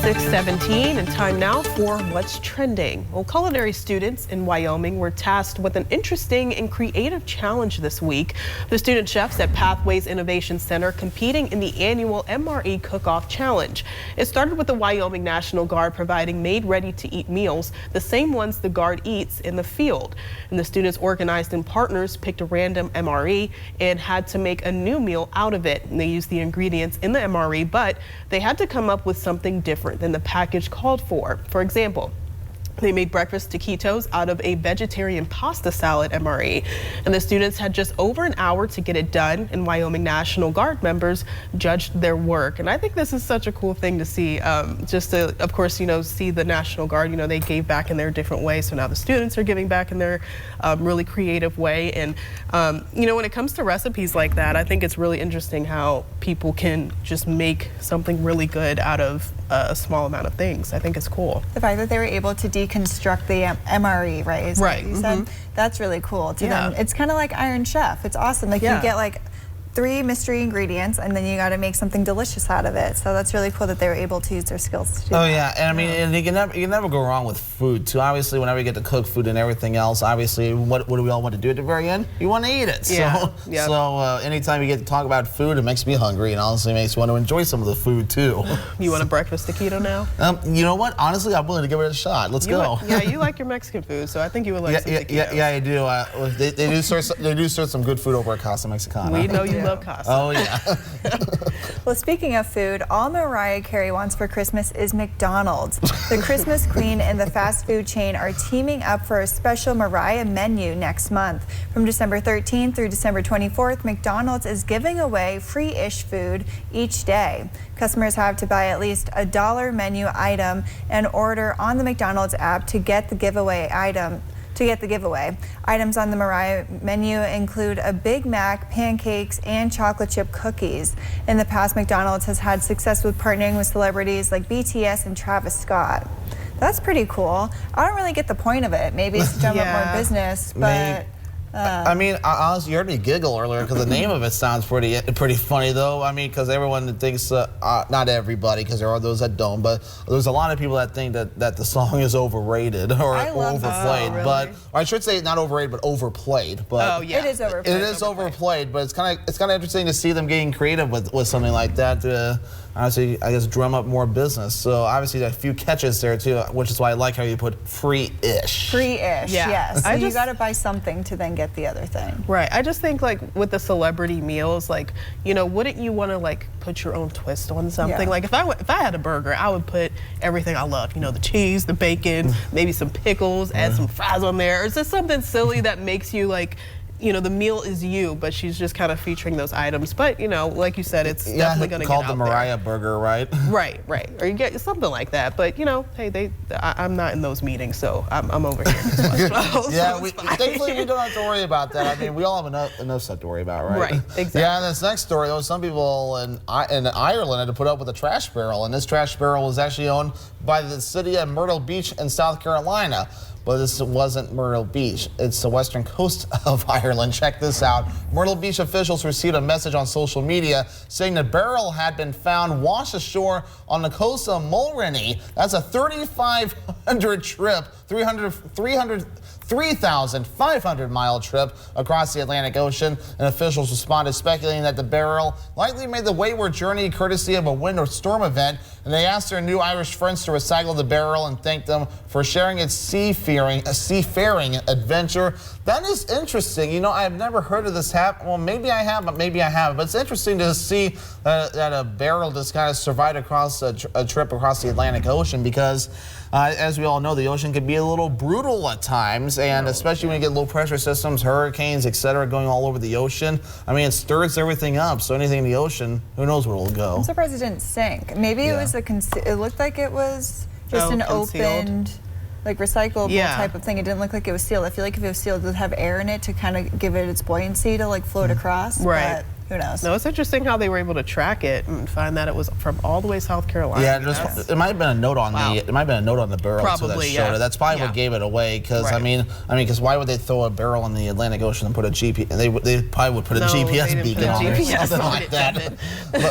6:17 and time now for What's Trending. Well, culinary students in Wyoming were tasked with an interesting and creative challenge this week. The student chefs at Pathways Innovation Center competing in the annual MRE Cook-Off Challenge. It started with the Wyoming National Guard providing made ready-to-eat meals, the same ones the Guard eats in the field. And the students organized in partners picked a random MRE and had to make a new meal out of it. And they used the ingredients in the MRE, but they had to come up with something different than the package called for. For example, they made breakfast taquitos out of a vegetarian pasta salad MRE, and the students had just over an hour to get it done, and Wyoming National Guard members judged their work. And I think this is such a cool thing to see, just to, of course, see the National Guard, they gave back in their different ways, so now the students are giving back in their really creative way. And, when it comes to recipes like that, I think it's really interesting how people can just make something really good out of a small amount of things. I think it's cool. The fact that they were able to deconstruct the MRE, right? Is right. That what you said? That's really cool to them. It's kind of like Iron Chef. It's awesome. Like you get like 3 mystery ingredients, and then you got to make something delicious out of it. So that's really cool that they were able to use their skills to do that. Yeah, and I mean, and you can never go wrong with food too. Obviously, whenever you get to cook food and everything else, obviously, what do we all want to do at the very end? You want to eat it. Yeah. So anytime you get to talk about food, it makes me hungry, and honestly, makes me want to enjoy some of the food too. You want a breakfast taquito now? You know what? Honestly, I'm willing to give it a shot. Let's go. You like your Mexican food, so I think you would like some taquitos. Yeah, I do. They do serve some good food over at Casa Mexicana. We know you love Casa. Oh yeah. Well, speaking of food, all Mariah Carey wants for Christmas is McDonald's. The Christmas Queen and the fast food chain are teaming up for a special Mariah menu next month. From December 13th through December 24th, McDonald's is giving away free-ish food each day. Customers have to buy at least a $1 menu item and order on the McDonald's app to get the giveaway item. Items on the Mariah menu include a Big Mac, pancakes, and chocolate chip cookies. In the past, McDonald's has had success with partnering with celebrities like BTS and Travis Scott. That's pretty cool. I don't really get the point of it. Maybe it's to drum up more business, but... I mean, honestly, you heard me giggle earlier because the name of it sounds pretty funny, though. I mean, because everyone thinks, not everybody, because there are those that don't, but there's a lot of people that think that the song is overrated or overplayed. Really? But or I should say not overrated, but overplayed. But it is overplayed. It is overplayed, but it's kind of interesting to see them getting creative with something like that. To, honestly, I guess drum up more business. So obviously, there are a few catches there too, which is why I like how you put free-ish. Free-ish, yes. So you got to buy something to then get the other thing. Right. I just think like with the celebrity meals, like wouldn't you want to like put your own twist on something? Like if I had a burger, I would put everything I love. The cheese, the bacon, maybe some pickles, add some fries on there. Or is this something silly that makes you like? The meal is you, but she's just kind of featuring those items. But, like you said, it's definitely going to get out there. Called the Mariah burger, right? Right. Or you get something like that. But, hey, I'm not in those meetings, so I'm over here. Thankfully, we don't have to worry about that. I mean, we all have enough stuff to worry about, right? Right, exactly. Yeah, and this next story, though, some people in Ireland had to put up with a trash barrel, and this trash barrel was actually owned by the city of Myrtle Beach in South Carolina. But this wasn't Myrtle Beach. It's the western coast of Ireland. Check this out. Myrtle Beach officials received a message on social media saying the barrel had been found washed ashore on the coast of Mulroney. That's a 3,500 trip, 3,500 mile trip across the Atlantic Ocean. And officials responded speculating that the barrel likely made the wayward journey courtesy of a wind or storm event. And they asked their new Irish friends to recycle the barrel and thanked them for sharing its seafaring adventure. That is interesting. I've never heard of this happen. Well, maybe I have, but maybe I haven't. But it's interesting to see that a barrel just kind of survived across a trip across the Atlantic Ocean because, as we all know, the ocean can be a little brutal at times, and especially when you get low pressure systems, hurricanes, etc., going all over the ocean. I mean, it stirs everything up. So anything in the ocean, who knows where it'll go? I'm surprised it didn't sink. Maybe it was it looked like it was just an opened, like recyclable type of thing. It didn't look like it was sealed. I feel like if it was sealed, it would have air in it to kind of give it its buoyancy to like float across. Right. But who knows? No, it's interesting how they were able to track it and find that it was from all the way South Carolina. Yeah, it might have been a note on the barrel probably, that showed it. That's probably what gave it away. Because I mean, because why would they throw a barrel in the Atlantic Ocean and put a GPS? They probably would put a GPS beacon on it or something like that.